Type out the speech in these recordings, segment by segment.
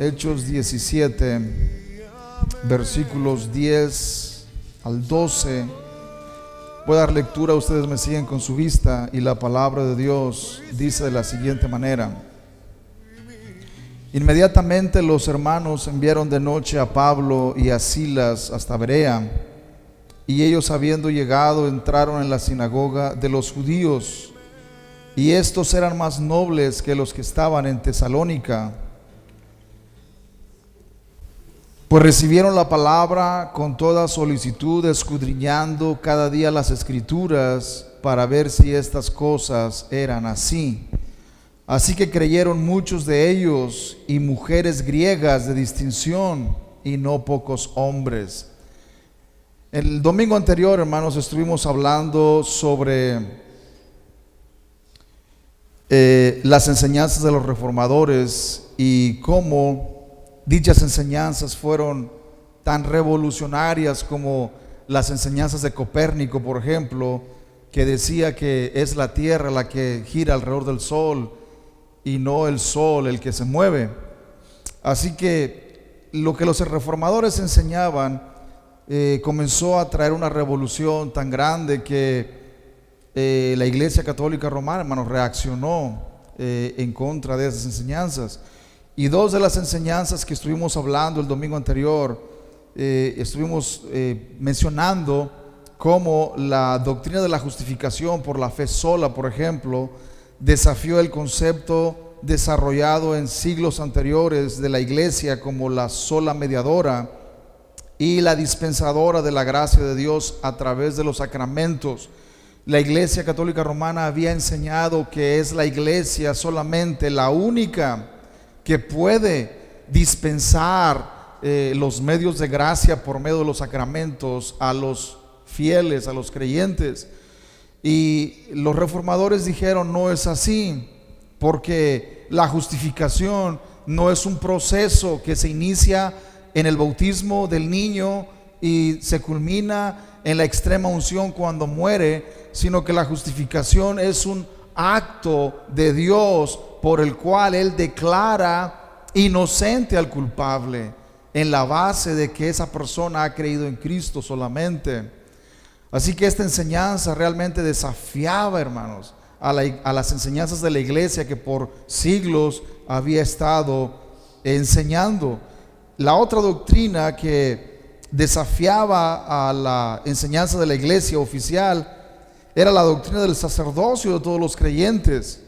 Hechos 17, versículos 10 al 12. Voy a dar lectura, ustedes me siguen con su vista, y la palabra de Dios dice de la siguiente manera: Inmediatamente los hermanos enviaron de noche a Pablo y a Silas hasta Berea, y ellos, habiendo llegado, entraron en la sinagoga de los judíos, y estos eran más nobles que los que estaban en Tesalónica, pues recibieron la palabra con toda solicitud, escudriñando cada día las escrituras para ver si estas cosas eran así. Así que creyeron muchos de ellos, y mujeres griegas de distinción, y no pocos hombres. El domingo anterior, hermanos, estuvimos hablando sobre las enseñanzas de los reformadores y cómo dichas enseñanzas fueron tan revolucionarias como las enseñanzas de Copérnico, por ejemplo, que decía que es la tierra la que gira alrededor del sol y no el sol el que se mueve. Así que lo que los reformadores enseñaban comenzó a traer una revolución tan grande que la Iglesia Católica Romana, hermanos, reaccionó en contra de esas enseñanzas. Y dos de las enseñanzas que estuvimos hablando el domingo anterior, estuvimos mencionando cómo la doctrina de la justificación por la fe sola, por ejemplo, desafió el concepto desarrollado en siglos anteriores de la Iglesia como la sola mediadora y la dispensadora de la gracia de Dios a través de los sacramentos. La Iglesia Católica Romana había enseñado que es la Iglesia solamente la única que puede dispensar los medios de gracia por medio de los sacramentos a los fieles, a los creyentes. Y los reformadores dijeron: no es así, porque la justificación no es un proceso que se inicia en el bautismo del niño y se culmina en la extrema unción cuando muere, sino que la justificación es un acto de Dios por el cual Él declara inocente al culpable en la base de que esa persona ha creído en Cristo solamente. Así que esta enseñanza realmente desafiaba, hermanos, a las enseñanzas de la Iglesia que por siglos había estado enseñando. La otra doctrina que desafiaba a la enseñanza de la Iglesia oficial era la doctrina del sacerdocio de todos los creyentes.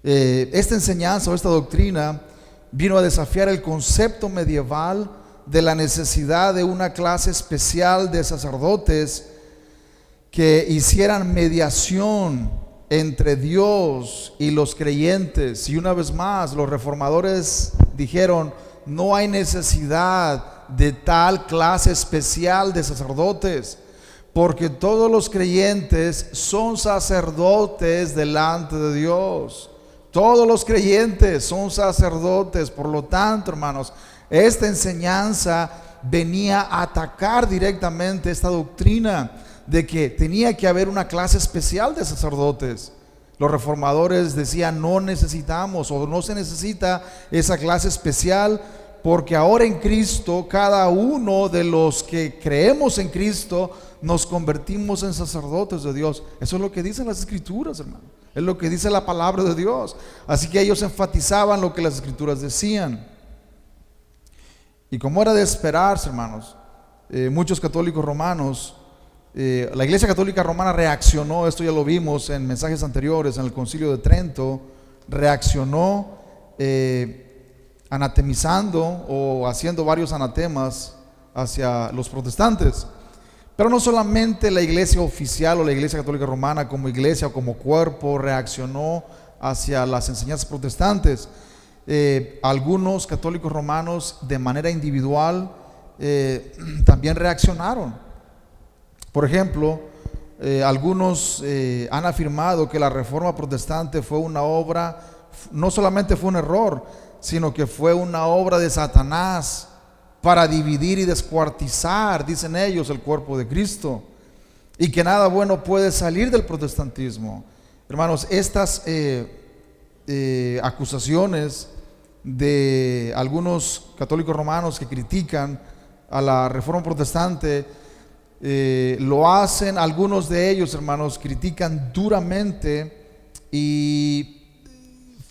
Esta enseñanza o esta doctrina vino a desafiar el concepto medieval de la necesidad de una clase especial de sacerdotes que hicieran mediación entre Dios y los creyentes. Y una vez más, los reformadores dijeron: no hay necesidad de tal clase especial de sacerdotes, porque todos los creyentes son sacerdotes delante de Dios. Todos los creyentes son sacerdotes. Por lo tanto, hermanos, esta enseñanza venía a atacar directamente esta doctrina de que tenía que haber una clase especial de sacerdotes. Los reformadores decían: no necesitamos o no se necesita esa clase especial, porque ahora en Cristo, cada uno de los que creemos en Cristo nos convertimos en sacerdotes de Dios. Eso es lo que dicen las Escrituras, hermano. Es lo que dice la palabra de Dios. Así que ellos enfatizaban lo que las Escrituras decían. Y como era de esperarse, hermanos, muchos católicos romanos, la Iglesia Católica Romana reaccionó. Esto ya lo vimos en mensajes anteriores, en el Concilio de Trento. Reaccionó anatemizando o haciendo varios anatemas hacia los protestantes. Pero no solamente la iglesia oficial o la Iglesia Católica Romana como iglesia o como cuerpo reaccionó hacia las enseñanzas protestantes. Algunos católicos romanos de manera individual también reaccionaron. Por ejemplo, algunos han afirmado que la Reforma Protestante fue una obra, no solamente fue un error, sino que fue una obra de Satanás para dividir y descuartizar, dicen ellos, el cuerpo de Cristo, y que nada bueno puede salir del protestantismo. Hermanos, estas acusaciones de algunos católicos romanos que critican a la Reforma Protestante. Lo hacen, algunos de ellos, hermanos, critican duramente y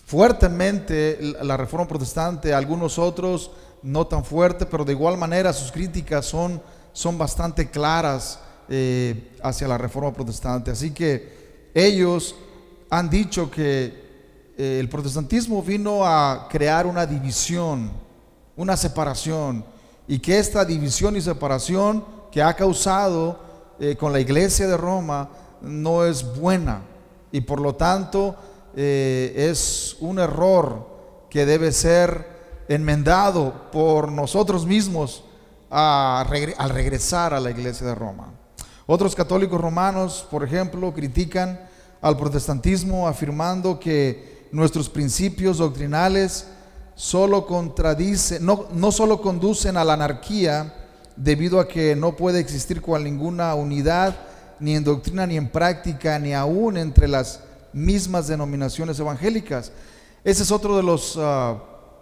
fuertemente la Reforma Protestante, algunos otros no tan fuerte, pero de igual manera sus críticas son bastante claras hacia la Reforma Protestante. Así que ellos han dicho que el protestantismo vino a crear una división, una separación, y que esta división y separación que ha causado con la Iglesia de Roma no es buena, y por lo tanto es un error que debe ser enmendado por nosotros mismos al regresar a la Iglesia de Roma. Otros católicos romanos, por ejemplo, critican al protestantismo afirmando que nuestros principios doctrinales no solo conducen a la anarquía, debido a que no puede existir con ninguna unidad, ni en doctrina, ni en práctica, ni aún entre las mismas denominaciones evangélicas. Ese es otro de los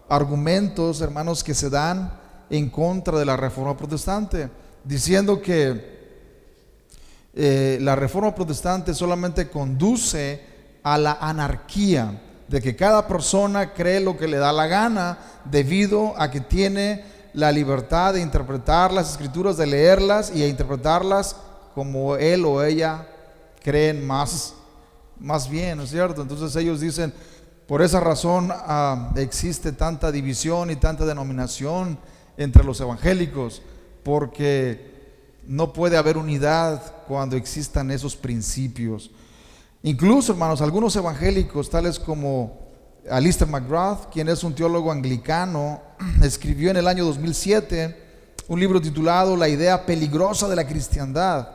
argumentos, hermanos, que se dan en contra de la Reforma Protestante, diciendo que la Reforma Protestante solamente conduce a la anarquía, de que cada persona cree lo que le da la gana, debido a que tiene la libertad de interpretar las Escrituras, de leerlas y de interpretarlas como él o ella creen más bien, ¿no es cierto? Entonces ellos dicen, por esa razón existe tanta división y tanta denominación entre los evangélicos, porque no puede haber unidad cuando existan esos principios. Incluso, hermanos, algunos evangélicos, tales como Alistair McGrath, quien es un teólogo anglicano, escribió en el año 2007 un libro titulado La idea peligrosa de la cristiandad,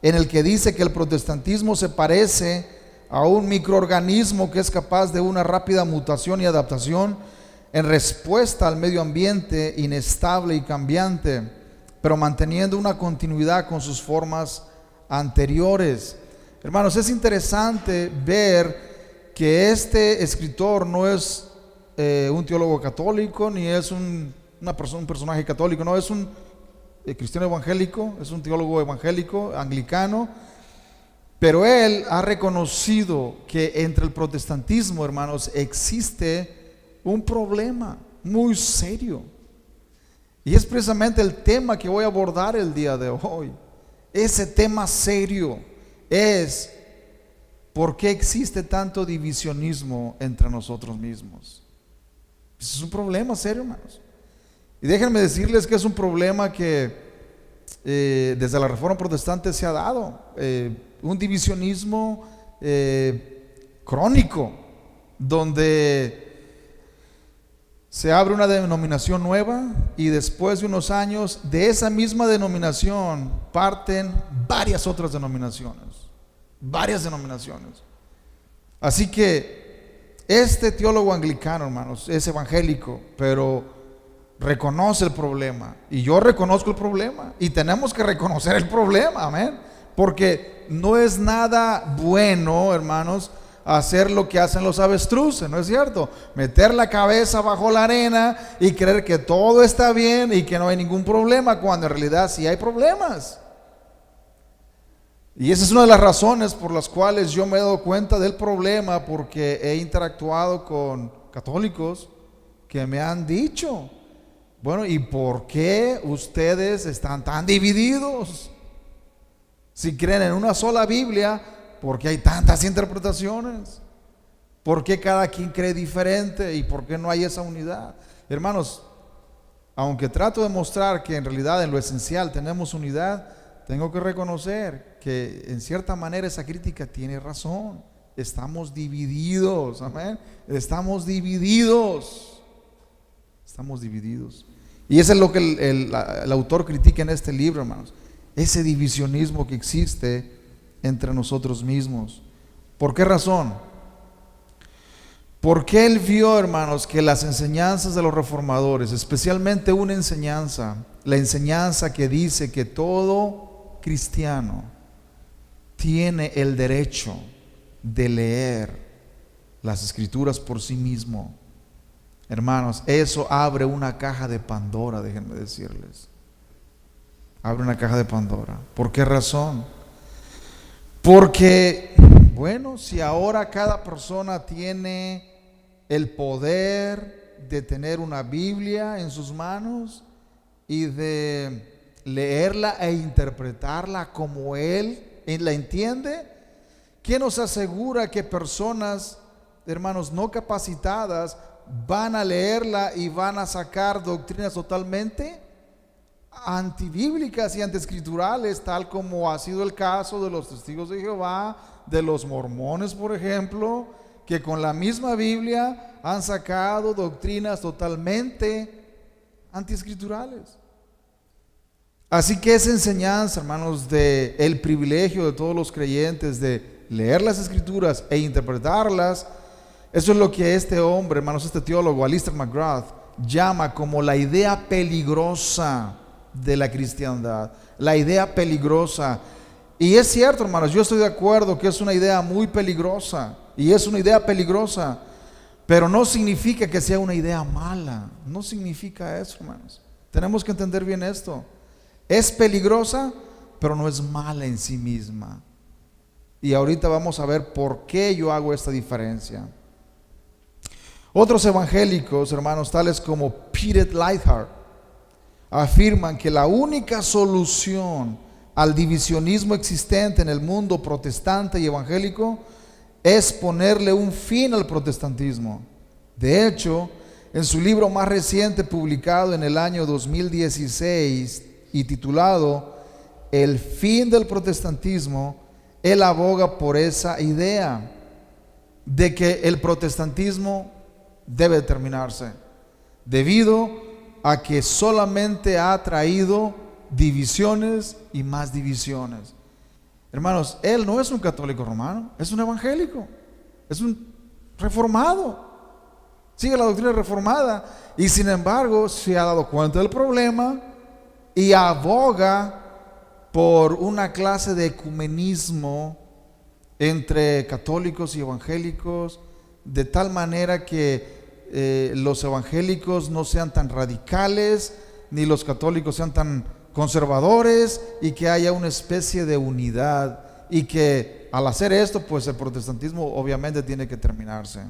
en el que dice que el protestantismo se parece a un microorganismo que es capaz de una rápida mutación y adaptación en respuesta al medio ambiente inestable y cambiante, pero manteniendo una continuidad con sus formas anteriores. Hermanos, es interesante ver que este escritor no es un teólogo católico, ni es un personaje católico, no, es un cristiano evangélico, es un teólogo evangélico, anglicano, pero él ha reconocido que entre el protestantismo, hermanos, existe un problema muy serio. Y es precisamente el tema que voy a abordar el día de hoy. Ese tema serio es: ¿por qué existe tanto divisionismo entre nosotros mismos? Ese es un problema serio, hermanos. Y déjenme decirles que es un problema que desde la Reforma Protestante se ha dado. Un divisionismo crónico, donde se abre una denominación nueva y después de unos años de esa misma denominación parten varias otras denominaciones. Así que este teólogo anglicano, hermanos, es evangélico, pero reconoce el problema, y yo reconozco el problema, y tenemos que reconocer el problema, amén, porque no es nada bueno, hermanos, hacer lo que hacen los avestruces, ¿no es cierto? Meter la cabeza bajo la arena y creer que todo está bien y que no hay ningún problema, cuando en realidad sí hay problemas. Y esa es una de las razones por las cuales yo me he dado cuenta del problema, porque he interactuado con católicos que me han dicho: bueno, ¿y por qué ustedes están tan divididos? Si creen en una sola Biblia, ¿por qué hay tantas interpretaciones? ¿Por qué cada quien cree diferente? ¿Y por qué no hay esa unidad? Hermanos, aunque trato de mostrar que en realidad en lo esencial tenemos unidad, tengo que reconocer que en cierta manera esa crítica tiene razón. Estamos divididos, amén. Estamos divididos. Y eso es lo que el autor critica en este libro, hermanos. Ese divisionismo que existe entre nosotros mismos. ¿Por qué razón? Porque él vio, hermanos, que las enseñanzas de los reformadores, especialmente una enseñanza, la enseñanza que dice que todo cristiano tiene el derecho de leer las Escrituras por sí mismo, Hermanos, eso abre una caja de Pandora, déjenme decirles. Abre una caja de Pandora. ¿Por qué razón? Porque, bueno, si ahora cada persona tiene el poder de tener una Biblia en sus manos y de leerla e interpretarla como él la entiende, ¿quién nos asegura que personas, hermanos, no capacitadas van a leerla y van a sacar doctrinas totalmente antibíblicas y antiescriturales, tal como ha sido el caso de los testigos de Jehová, de los mormones, por ejemplo, que con la misma Biblia han sacado doctrinas totalmente antiescriturales? Así que esa enseñanza, hermanos, de el privilegio de todos los creyentes de leer las escrituras e interpretarlas, eso es lo que este hombre, hermanos, este teólogo, Alistair McGrath, llama como la idea peligrosa de la cristiandad. La idea peligrosa. Y es cierto, hermanos, yo estoy de acuerdo que es una idea muy peligrosa. Y es una idea peligrosa. Pero no significa que sea una idea mala. No significa eso, hermanos. Tenemos que entender bien esto. Es peligrosa, pero no es mala en sí misma. Y ahorita vamos a ver por qué yo hago esta diferencia. Otros evangélicos, hermanos, tales como Peter Leithart, afirman que la única solución al divisionismo existente en el mundo protestante y evangélico es ponerle un fin al protestantismo. De hecho, en su libro más reciente, publicado en el año 2016 y titulado El fin del protestantismo, él aboga por esa idea de que el protestantismo debe terminarse, debido a que solamente ha traído divisiones y más divisiones. Hermanos, él no es un católico romano, es un evangélico, es un reformado, sigue la doctrina reformada, y sin embargo se ha dado cuenta del problema y aboga por una clase de ecumenismo entre católicos y evangélicos, de tal manera que los evangélicos no sean tan radicales, ni los católicos sean tan conservadores, y que haya una especie de unidad, y que al hacer esto, pues el protestantismo obviamente tiene que terminarse.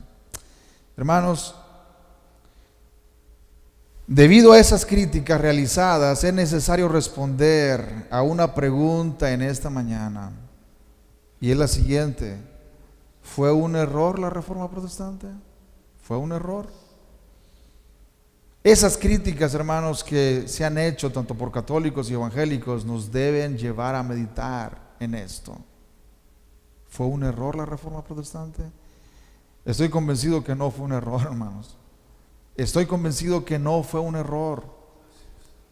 Hermanos, debido a esas críticas realizadas, es necesario responder a una pregunta en esta mañana, y es la siguiente: ¿fue un error la Reforma Protestante? ¿Fue un error? Esas críticas, hermanos, que se han hecho tanto por católicos y evangélicos, nos deben llevar a meditar en esto. ¿Fue un error la Reforma Protestante? Estoy convencido que no fue un error, hermanos. Estoy convencido que no fue un error.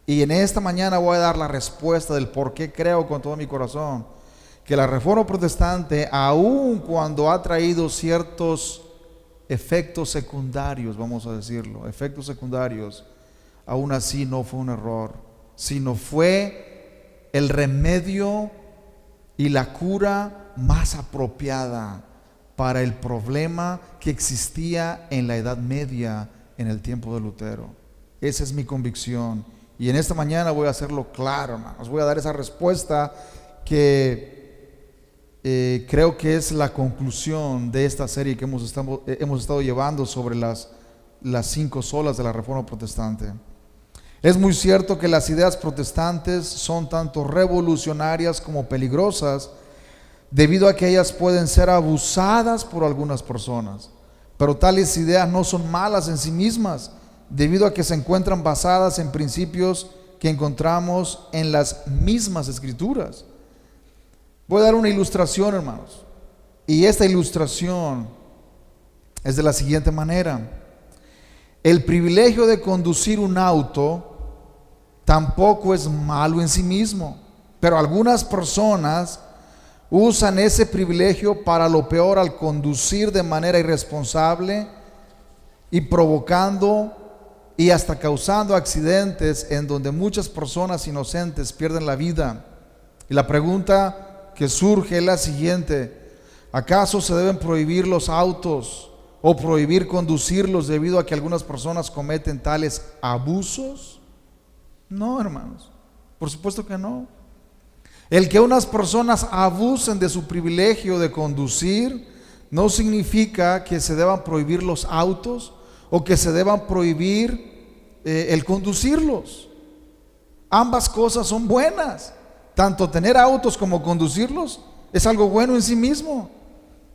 Y en esta mañana voy a dar la respuesta del por qué creo con todo mi corazón que la Reforma Protestante, aun cuando ha traído ciertos efectos secundarios, vamos a decirlo, efectos secundarios, aún así no fue un error, sino fue el remedio y la cura más apropiada para el problema que existía en la Edad Media, en el tiempo de Lutero. Esa es mi convicción, y en esta mañana voy a hacerlo claro, hermanos. Voy a dar esa respuesta que creo que es la conclusión de esta serie que hemos estado llevando sobre las 5 solas de la Reforma Protestante. Es muy cierto que las ideas protestantes son tanto revolucionarias como peligrosas, debido a que ellas pueden ser abusadas por algunas personas. Pero tales ideas no son malas en sí mismas, debido a que se encuentran basadas en principios que encontramos en las mismas escrituras. Voy a dar una ilustración, hermanos, y esta ilustración es de la siguiente manera: el privilegio de conducir un auto tampoco es malo en sí mismo, pero algunas personas usan ese privilegio para lo peor al conducir de manera irresponsable y provocando y hasta causando accidentes en donde muchas personas inocentes pierden la vida. Y la pregunta que surge es la siguiente: ¿acaso se deben prohibir los autos o prohibir conducirlos debido a que algunas personas cometen tales abusos? No, hermanos, por supuesto que no. El que unas personas abusen de su privilegio de conducir no significa que se deban prohibir los autos o que se deban prohibir el conducirlos. Ambas cosas son buenas. Tanto tener autos como conducirlos es algo bueno en sí mismo.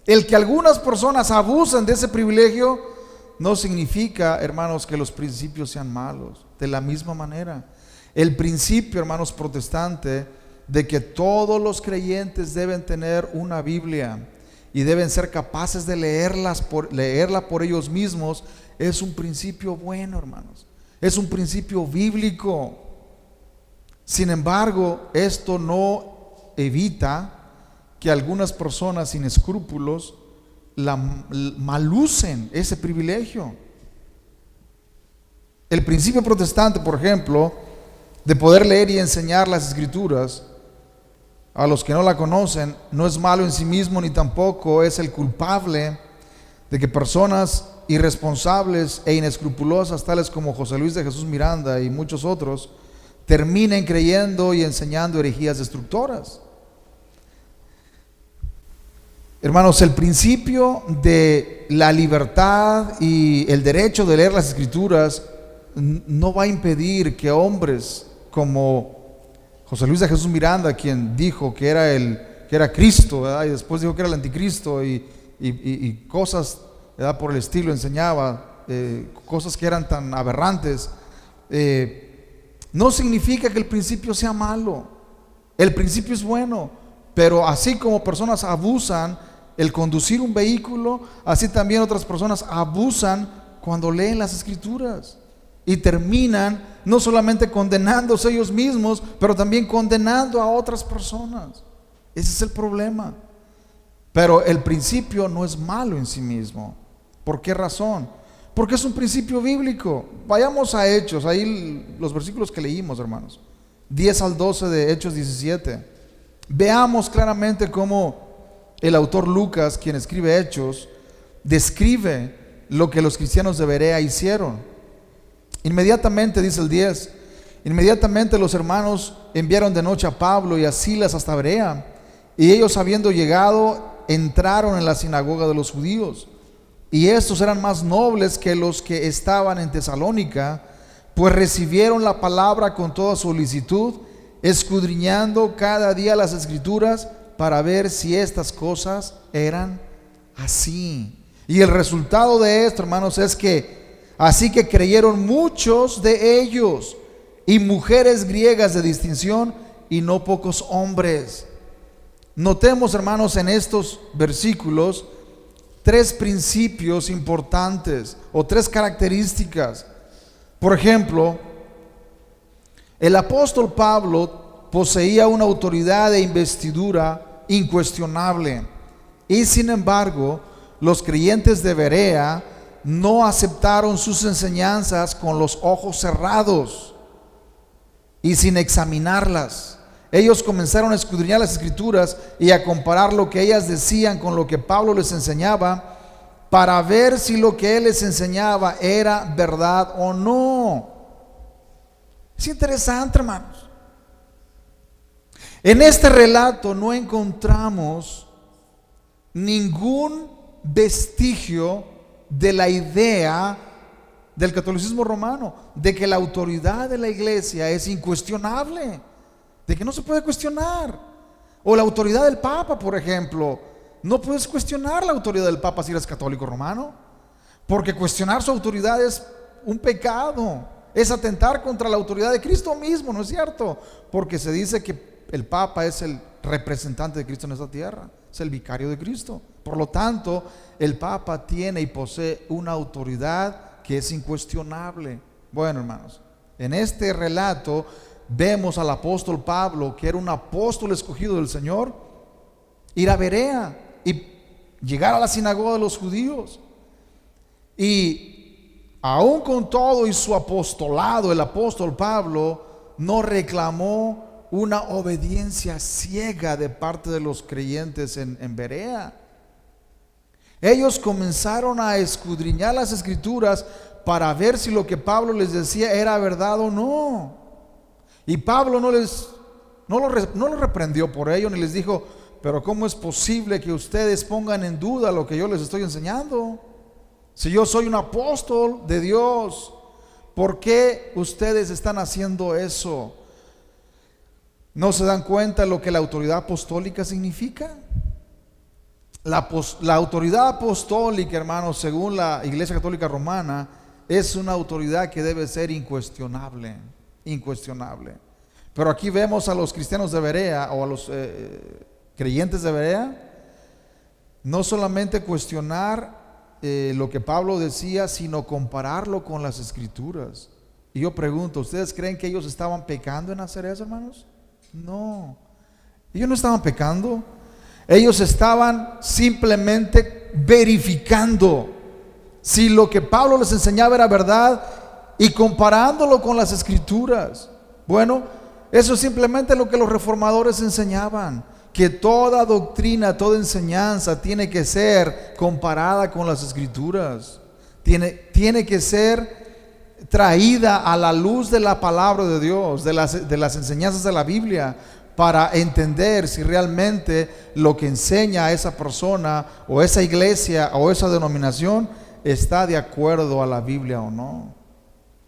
El que algunas personas abusen de ese privilegio no significa, hermanos, que los principios sean malos. De la misma manera, el principio, hermanos, protestante, de que todos los creyentes deben tener una Biblia y deben ser capaces de leerla por ellos mismos, es un principio bueno, hermanos. Es un principio bíblico. Sin embargo, esto no evita que algunas personas sin escrúpulos malusen ese privilegio. El principio protestante, por ejemplo, de poder leer y enseñar las Escrituras a los que no la conocen, no es malo en sí mismo, ni tampoco es el culpable de que personas irresponsables e inescrupulosas, tales como José Luis de Jesús Miranda y muchos otros, terminen creyendo y enseñando herejías destructoras. Hermanos, el principio de la libertad y el derecho de leer las Escrituras no va a impedir que hombres como José Luis de Jesús Miranda, quien dijo que era Cristo, ¿verdad? Y después dijo que era el anticristo y cosas, ¿verdad?, por el estilo, enseñaba cosas que eran tan aberrantes, no significa que el principio sea malo. El principio es bueno, pero así como personas abusan el conducir un vehículo, así también otras personas abusan cuando leen las Escrituras y terminan no solamente condenándose ellos mismos, pero también condenando a otras personas. Ese es el problema. Pero el principio no es malo en sí mismo. ¿Por qué razón? Porque es un principio bíblico. Vayamos a Hechos, ahí los versículos que leímos, hermanos, 10 al 12 de Hechos 17. Veamos claramente cómo el autor Lucas, quien escribe Hechos, describe lo que los cristianos de Berea hicieron. Inmediatamente, dice el 10, inmediatamente los hermanos enviaron de noche a Pablo y a Silas hasta Berea, y ellos, habiendo llegado, entraron en la sinagoga de los judíos. Y estos eran más nobles que los que estaban en Tesalónica, pues recibieron la palabra con toda solicitud, escudriñando cada día las Escrituras para ver si estas cosas eran así. Y el resultado de esto, hermanos, es que así que creyeron muchos de ellos, y mujeres griegas de distinción, y no pocos hombres. Notemos, hermanos, en estos versículos tres principios importantes o tres características. Por ejemplo, el apóstol Pablo poseía una autoridad de investidura incuestionable, y sin embargo los creyentes de Berea no aceptaron sus enseñanzas con los ojos cerrados y sin examinarlas. Ellos comenzaron a escudriñar las Escrituras y a comparar lo que ellas decían con lo que Pablo les enseñaba, para ver si lo que él les enseñaba era verdad o no. Es interesante, hermanos. En este relato no encontramos ningún vestigio de la idea del catolicismo romano, de que la autoridad de la iglesia es incuestionable, de que no se puede cuestionar. O la autoridad del Papa, por ejemplo. No puedes cuestionar la autoridad del Papa si eres católico romano, porque cuestionar su autoridad es un pecado, es atentar contra la autoridad de Cristo mismo, ¿no es cierto? Porque se dice que el Papa es el representante de Cristo en esta tierra, es el vicario de Cristo. Por lo tanto, el Papa tiene y posee una autoridad que es incuestionable. Bueno, hermanos, en este relato vemos al apóstol Pablo, que era un apóstol escogido del Señor, ir a Berea y llegar a la sinagoga de los judíos. Y aún con todo y su apostolado, el apóstol Pablo no reclamó una obediencia ciega de parte de los creyentes en Berea. Ellos comenzaron a escudriñar las Escrituras para ver si lo que Pablo les decía era verdad o no. Y Pablo no lo reprendió por ello, ni les dijo: pero ¿cómo es posible que ustedes pongan en duda lo que yo les estoy enseñando? Si yo soy un apóstol de Dios, ¿por qué ustedes están haciendo eso? ¿No se dan cuenta de lo que la autoridad apostólica significa? La autoridad apostólica, hermanos, según la Iglesia Católica Romana, es una autoridad que debe ser incuestionable, incuestionable. Pero aquí vemos a los cristianos de Berea, o a los creyentes de Berea, no solamente cuestionar lo que Pablo decía, sino compararlo con las Escrituras. Y yo pregunto, ¿ustedes creen que ellos estaban pecando en hacer eso, hermanos? No, ellos no estaban pecando. Ellos estaban simplemente verificando si lo que Pablo les enseñaba era verdad y comparándolo con las Escrituras. Bueno, eso es simplemente lo que los reformadores enseñaban, que toda doctrina, toda enseñanza tiene que ser comparada con las Escrituras, tiene que ser traída a la luz de la palabra de Dios, de las enseñanzas de la Biblia, para entender si realmente lo que enseña esa persona o esa iglesia o esa denominación está de acuerdo a la Biblia o no.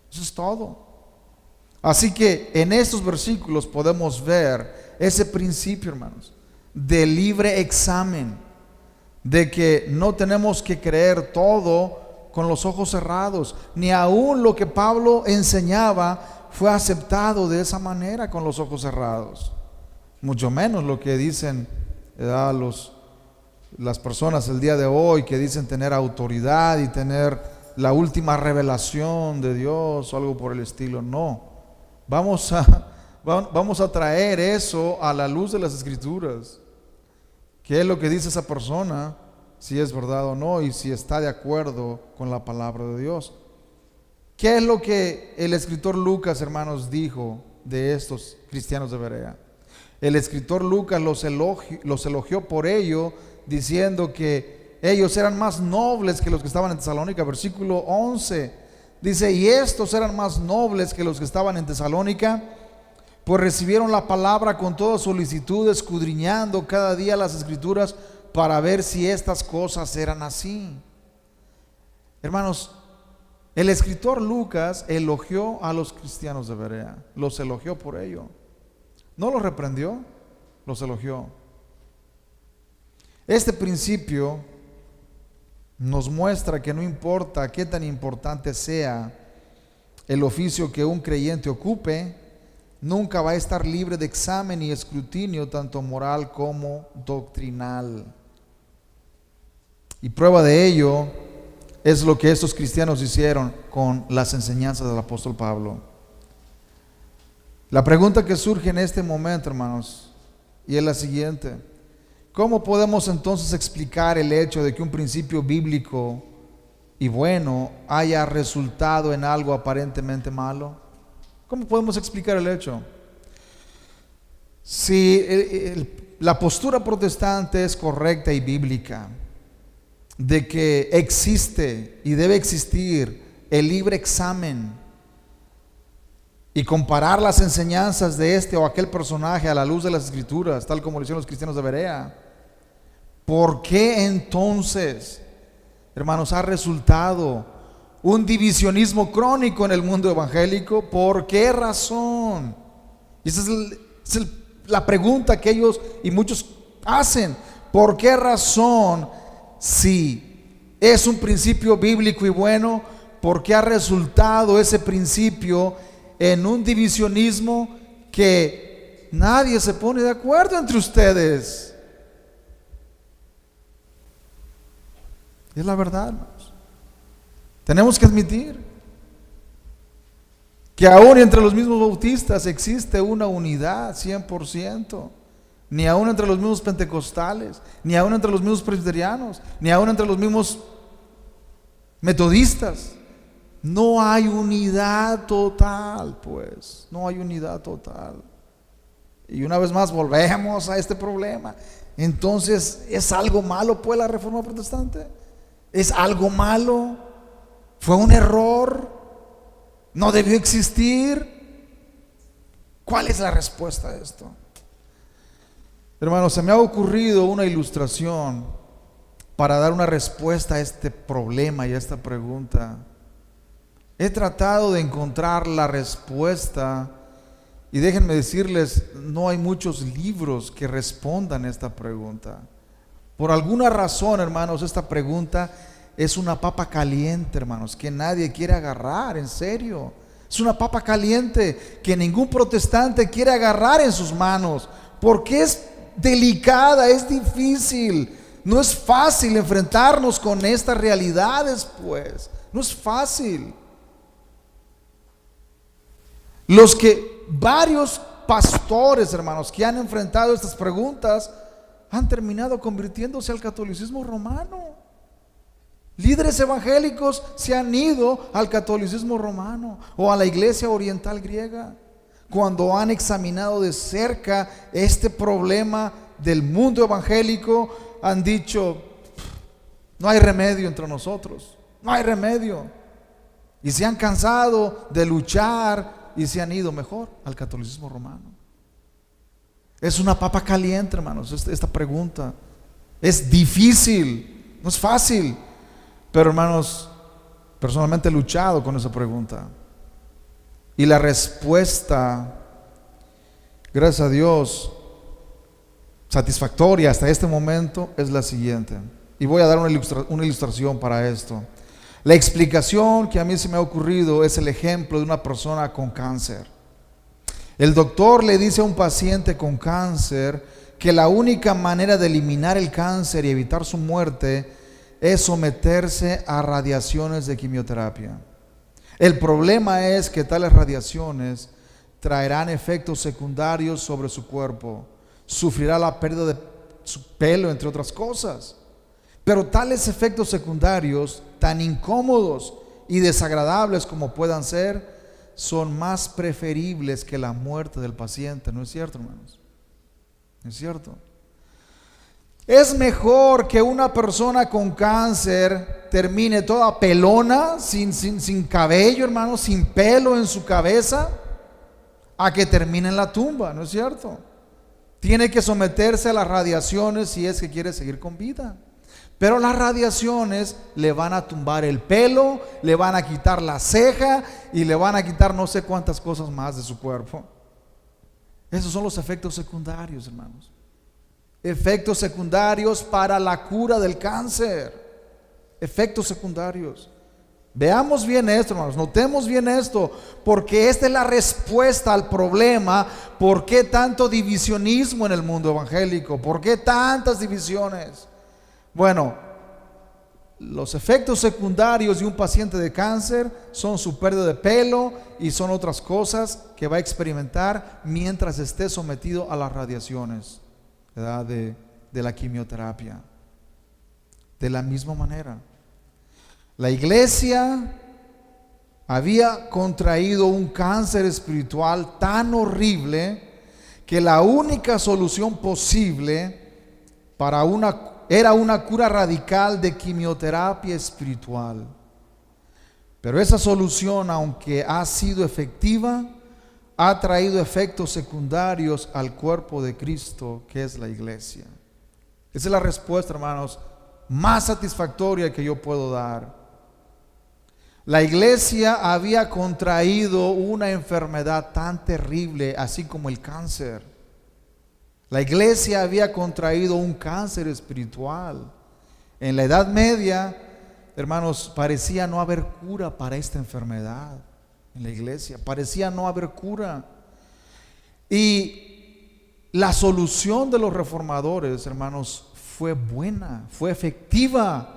Eso es todo. Así que en estos versículos podemos ver ese principio, hermanos, de libre examen, de que no tenemos que creer todo con los ojos cerrados. Ni aún lo que Pablo enseñaba fue aceptado de esa manera, con los ojos cerrados. Mucho menos lo que dicen las personas el día de hoy, que dicen tener autoridad y tener la última revelación de Dios o algo por el estilo. No, vamos a traer eso a la luz de las Escrituras. ¿Qué es lo que dice esa persona? Si es verdad o no, y si está de acuerdo con la palabra de Dios. ¿Qué es lo que el escritor Lucas, hermanos, dijo de estos cristianos de Berea? El escritor Lucas los elogió por ello, diciendo que ellos eran más nobles que los que estaban en Tesalónica. Versículo 11 dice: y estos eran más nobles que los que estaban en Tesalónica, pues recibieron la palabra con toda solicitud, escudriñando cada día las Escrituras para ver si estas cosas eran así. Hermanos, el escritor Lucas elogió a los cristianos de Berea, los elogió por ello. No los reprendió, los elogió. Este principio nos muestra que no importa qué tan importante sea el oficio que un creyente ocupe, nunca va a estar libre de examen y escrutinio, tanto moral como doctrinal. Y prueba de ello es lo que estos cristianos hicieron con las enseñanzas del apóstol Pablo. La pregunta que surge en este momento, hermanos, y es la siguiente: ¿cómo podemos entonces explicar el hecho de que un principio bíblico y bueno haya resultado en algo aparentemente malo? ¿Cómo podemos explicar el hecho? Si la postura protestante es correcta y bíblica, de que existe y debe existir el libre examen y comparar las enseñanzas de este o aquel personaje a la luz de las Escrituras, tal como lo hicieron los cristianos de Berea, ¿por qué entonces, hermanos, ha resultado un divisionismo crónico en el mundo evangélico? ¿Por qué razón? Y esa es la pregunta que ellos y muchos hacen. ¿Por qué razón, si es un principio bíblico y bueno, por qué ha resultado ese principio en un divisionismo que nadie se pone de acuerdo entre ustedes? Es la verdad, hermanos. Tenemos que admitir que aún entre los mismos bautistas existe una unidad 100%. Ni aún entre los mismos pentecostales, ni aún entre los mismos presbiterianos, ni aún entre los mismos metodistas. No hay unidad total, pues. No hay unidad total. Y una vez más volvemos a este problema. Entonces, ¿es algo malo, pues, la reforma protestante? ¿Es algo malo? ¿Fue un error? ¿No debió existir? ¿Cuál es la respuesta a esto? Hermanos, se me ha ocurrido una ilustración para dar una respuesta a este problema y a esta pregunta. He tratado de encontrar la respuesta y déjenme decirles, no hay muchos libros que respondan esta pregunta. Por alguna razón, hermanos, esta pregunta es una papa caliente, hermanos, que nadie quiere agarrar, en serio. Es una papa caliente que ningún protestante quiere agarrar en sus manos, porque es delicada, es difícil. No es fácil enfrentarnos con estas realidades, pues. No es fácil. Varios pastores, hermanos, que han enfrentado estas preguntas han terminado convirtiéndose al catolicismo romano. Líderes evangélicos se han ido al catolicismo romano o a la iglesia oriental griega cuando han examinado de cerca este problema del mundo evangélico. Han dicho: no hay remedio entre nosotros, no hay remedio. Y se han cansado de luchar y se han ido mejor al catolicismo romano. Es una papa caliente, hermanos, esta pregunta. Es difícil, no es fácil. Pero, hermanos, personalmente he luchado con esa pregunta. Y la respuesta, gracias a Dios, satisfactoria hasta este momento es la siguiente. Y voy a dar una ilustración para esto. La explicación que a mí se me ha ocurrido es el ejemplo de una persona con cáncer. El doctor le dice a un paciente con cáncer que la única manera de eliminar el cáncer y evitar su muerte es someterse a radiaciones de quimioterapia. El problema es que tales radiaciones traerán efectos secundarios sobre su cuerpo. Sufrirá la pérdida de su pelo, entre otras cosas. Pero tales efectos secundarios, tan incómodos y desagradables como puedan ser, son más preferibles que la muerte del paciente. ¿No es cierto, hermanos? ¿No es cierto? Es mejor que una persona con cáncer termine toda pelona, sin cabello, hermanos, sin pelo en su cabeza, a que termine en la tumba. ¿No es cierto? Tiene que someterse a las radiaciones si es que quiere seguir con vida. Pero las radiaciones le van a tumbar el pelo, le van a quitar la ceja y le van a quitar no sé cuántas cosas más de su cuerpo. Esos son los efectos secundarios, hermanos. Efectos secundarios para la cura del cáncer. Efectos secundarios. Veamos bien esto, hermanos, notemos bien esto, porque esta es la respuesta al problema. ¿Por qué tanto divisionismo en el mundo evangélico? ¿Por qué tantas divisiones? Bueno, los efectos secundarios de un paciente de cáncer son su pérdida de pelo y son otras cosas que va a experimentar mientras esté sometido a las radiaciones, ¿verdad? de la quimioterapia. De la misma manera, la iglesia había contraído un cáncer espiritual tan horrible que la única solución posible era una cura radical de quimioterapia espiritual. Pero esa solución, aunque ha sido efectiva, ha traído efectos secundarios al cuerpo de Cristo, que es la iglesia. Esa es la respuesta, hermanos, más satisfactoria que yo puedo dar. La iglesia había contraído una enfermedad tan terrible, así como el cáncer. La iglesia había contraído un cáncer espiritual. En la Edad Media, hermanos, parecía no haber cura para esta enfermedad. En la iglesia parecía no haber cura. Y la solución de los reformadores, hermanos, fue buena, fue efectiva,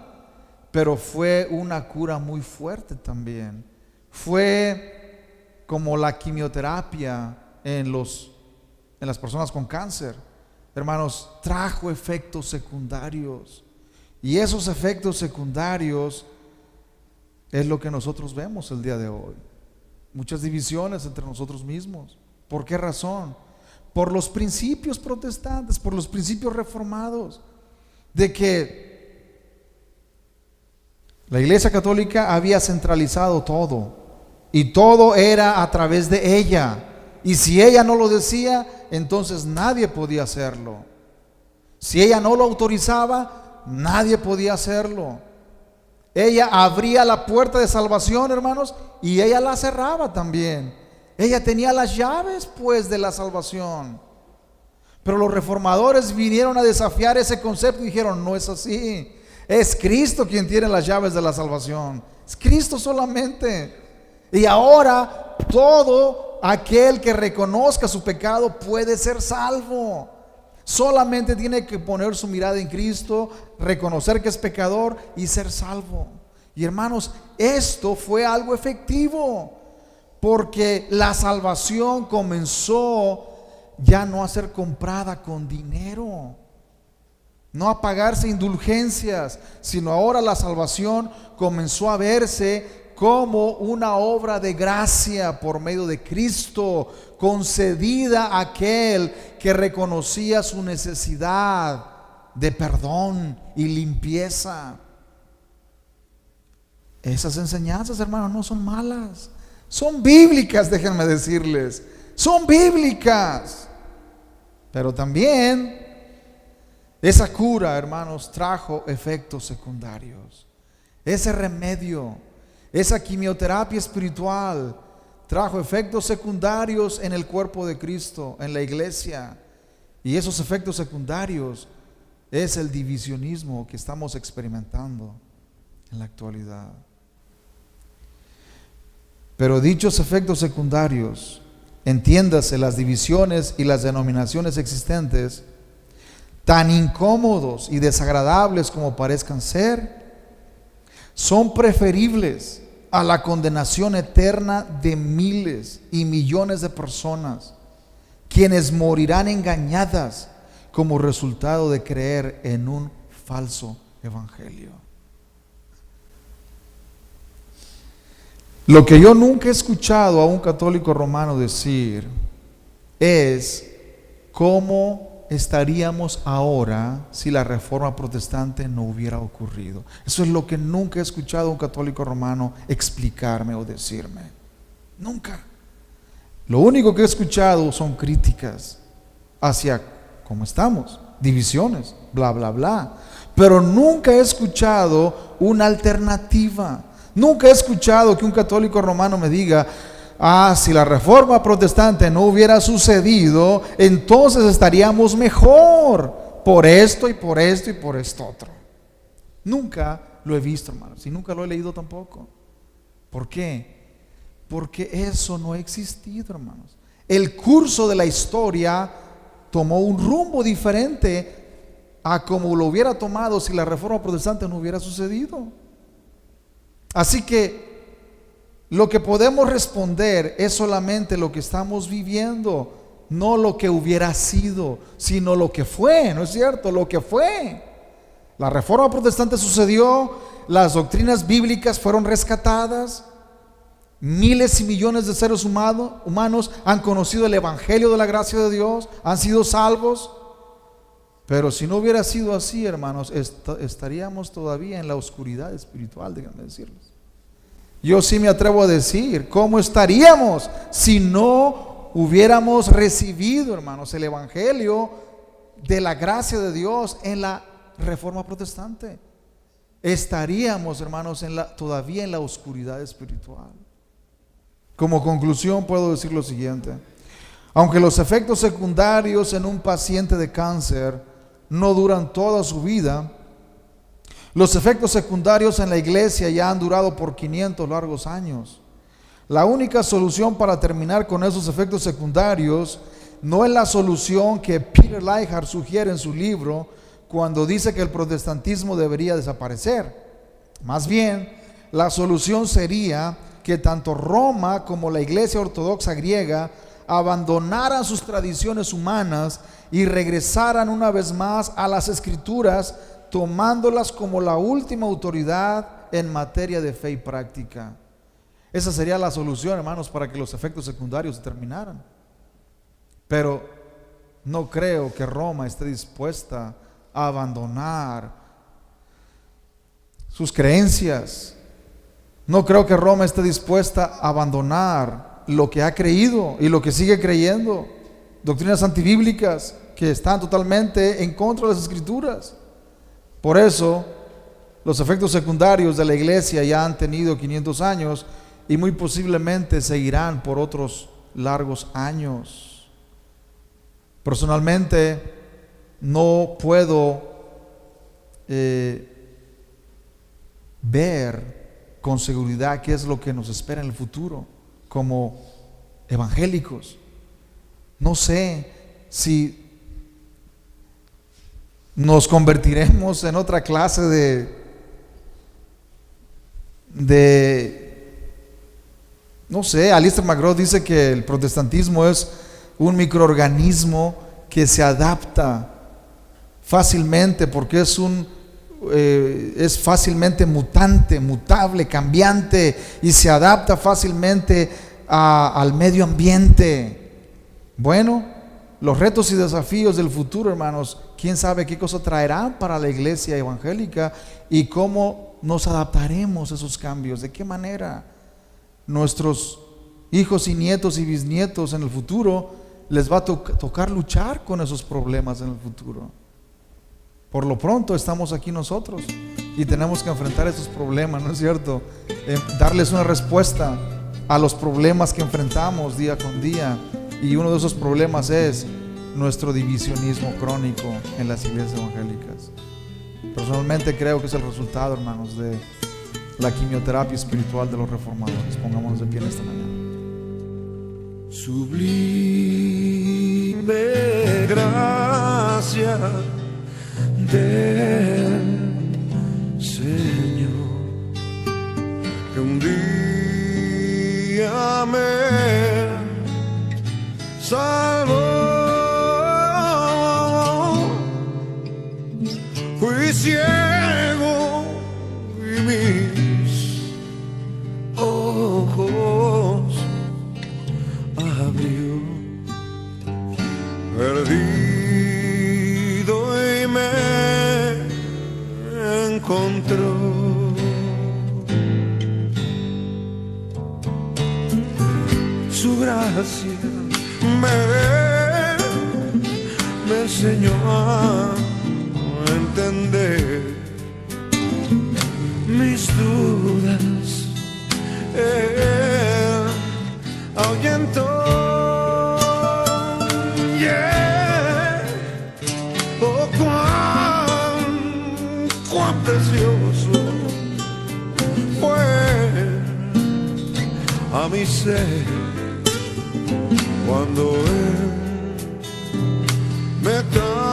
pero fue una cura muy fuerte también. Fue como la quimioterapia en las personas con cáncer, hermanos, trajo efectos secundarios. Y esos efectos secundarios es lo que nosotros vemos el día de hoy. Muchas divisiones entre nosotros mismos. ¿Por qué razón? Por los principios protestantes, por los principios reformados, de que La Iglesia Católica había centralizado todo y todo era a través de ella. Y si ella no lo decía, entonces nadie podía hacerlo. Si ella no lo autorizaba, nadie podía hacerlo. Ella abría la puerta de salvación, hermanos, y ella la cerraba también. Ella tenía las llaves, pues, de la salvación. Pero los reformadores vinieron a desafiar ese concepto y dijeron: no es así. Es Cristo quien tiene las llaves de la salvación. Es Cristo solamente. Y ahora todo aquel que reconozca su pecado puede ser salvo. Solamente tiene que poner su mirada en Cristo, reconocer que es pecador y ser salvo. Y hermanos, esto fue algo efectivo, porque la salvación comenzó ya no a ser comprada con dinero, no a pagarse indulgencias, sino ahora la salvación comenzó a verse como una obra de gracia por medio de Cristo, concedida a aquel que reconocía su necesidad de perdón y limpieza. Esas enseñanzas, hermanos, no son malas, son bíblicas, déjenme decirles, son bíblicas. Pero también esa cura, hermanos, trajo efectos secundarios. Ese remedio, esa quimioterapia espiritual trajo efectos secundarios en el cuerpo de Cristo, en la iglesia. Y esos efectos secundarios es el divisionismo que estamos experimentando en la actualidad. Pero dichos efectos secundarios, entiéndase, las divisiones y las denominaciones existentes, tan incómodos y desagradables como parezcan ser, son preferibles a la condenación eterna de miles y millones de personas, quienes morirán engañadas como resultado de creer en un falso evangelio. Lo que yo nunca he escuchado a un católico romano decir es: ¿cómo estaríamos ahora si la reforma protestante no hubiera ocurrido? Eso es lo que nunca he escuchado a un católico romano explicarme o decirme. Nunca. Lo único que he escuchado son críticas hacia cómo estamos, divisiones, bla, bla, bla. Pero nunca he escuchado una alternativa. Nunca he escuchado que un católico romano me diga: si la reforma protestante no hubiera sucedido, entonces estaríamos mejor por esto y por esto y por esto otro. Nunca lo he visto, hermanos, y nunca lo he leído tampoco. ¿Por qué? Porque eso no ha existido, hermanos. El curso de la historia tomó un rumbo diferente a como lo hubiera tomado si la reforma protestante no hubiera sucedido. Así que lo que podemos responder es solamente lo que estamos viviendo, no lo que hubiera sido, sino lo que fue, ¿no es cierto? Lo que fue. La reforma protestante sucedió, las doctrinas bíblicas fueron rescatadas, miles y millones de seres humanos han conocido el evangelio de la gracia de Dios, han sido salvos. Pero si no hubiera sido así, hermanos, estaríamos todavía en la oscuridad espiritual, déjenme decirles. Yo sí me atrevo a decir, ¿cómo estaríamos si no hubiéramos recibido, hermanos, el evangelio de la gracia de Dios en la reforma protestante? Estaríamos, hermanos, todavía en la oscuridad espiritual. Como conclusión puedo decir lo siguiente: aunque los efectos secundarios en un paciente de cáncer no duran toda su vida, los efectos secundarios en la iglesia ya han durado por 500 largos años. La única solución para terminar con esos efectos secundarios no es la solución que Peter Leithart sugiere en su libro cuando dice que el protestantismo debería desaparecer. Más bien, la solución sería que tanto Roma como la iglesia ortodoxa griega abandonaran sus tradiciones humanas y regresaran una vez más a las escrituras, tomándolas como la última autoridad en materia de fe y práctica. Esa sería la solución, hermanos, para que los efectos secundarios se terminaran. Pero no creo que Roma esté dispuesta a abandonar sus creencias. No creo que Roma esté dispuesta a abandonar lo que ha creído y lo que sigue creyendo. Doctrinas antibíblicas que están totalmente en contra de las Escrituras. Por eso, los efectos secundarios de la iglesia ya han tenido 500 años y muy posiblemente seguirán por otros largos años. Personalmente, no puedo ver con seguridad qué es lo que nos espera en el futuro como evangélicos. No sé si nos convertiremos en otra clase no sé. Alistair McGraw dice que el protestantismo es un microorganismo que se adapta fácilmente porque es fácilmente mutante, mutable, cambiante y se adapta fácilmente al medio ambiente. Bueno, los retos y desafíos del futuro, hermanos, quién sabe qué cosa traerán para la iglesia evangélica y cómo nos adaptaremos a esos cambios, de qué manera nuestros hijos y nietos y bisnietos en el futuro les va a tocar luchar con esos problemas en el futuro. Por lo pronto estamos aquí nosotros y tenemos que enfrentar esos problemas, ¿no es cierto? Darles una respuesta a los problemas que enfrentamos día con día, y uno de esos problemas es nuestro divisionismo crónico en las iglesias evangélicas. Personalmente creo que es el resultado, hermanos, de la quimioterapia espiritual de los reformadores. Pongámonos de pie en esta mañana. Sublime gracia del Señor, que un día me salvó. Fui ciego y mis ojos abrió, perdido y me encontró. Su gracia me enseñó a entender mis dudas. Él ahuyentó. Oh, cuán precioso fue a mi ser cuando Él me transformó.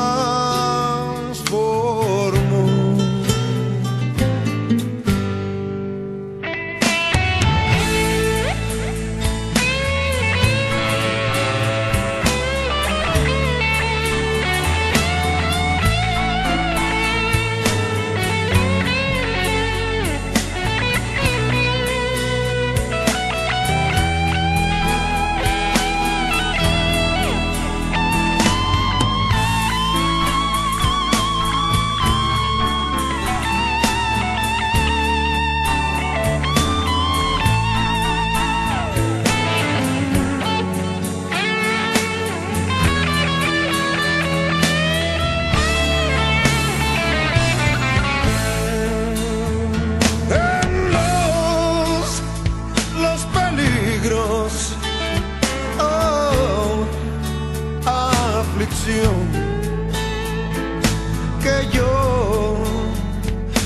Que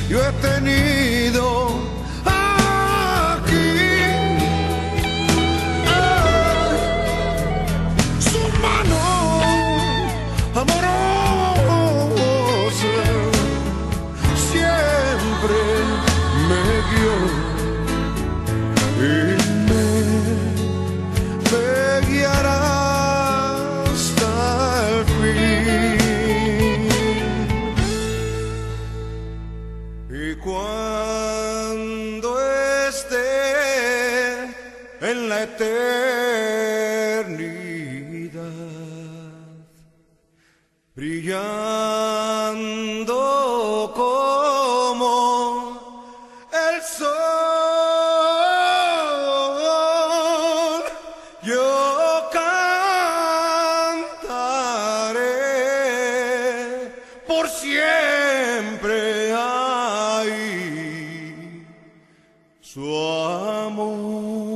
yo he tenido aquí, su mano amorosa siempre me guió y me guiará hasta el fin. Y cuando esté en la eternidad, brillando como amor.